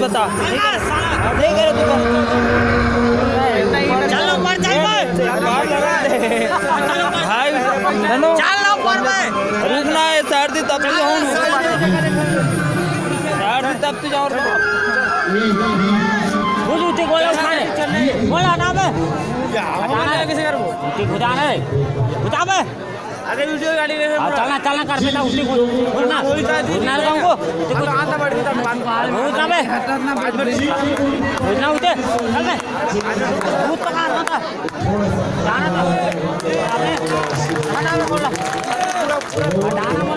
बता नहीं करे तू चलो पर चल भाई चल पर में रुकना है सर्दी तब तो हूं सर्दी तब तो जाओ वो उठे गोला खाने गोला ना बे जाना है किसी कर वो खुदाना है खुदा बे अरे वीडियो गाड़ी में चलना चलना कर बेटा उठे बोलना बोलना लगाऊंगा तो आंधा बढ़ गया बोलना बे बोलना उठे चल बे भूत पकड़ रहा था दाना तो अबे दाना बोला पूरा पूरा दाना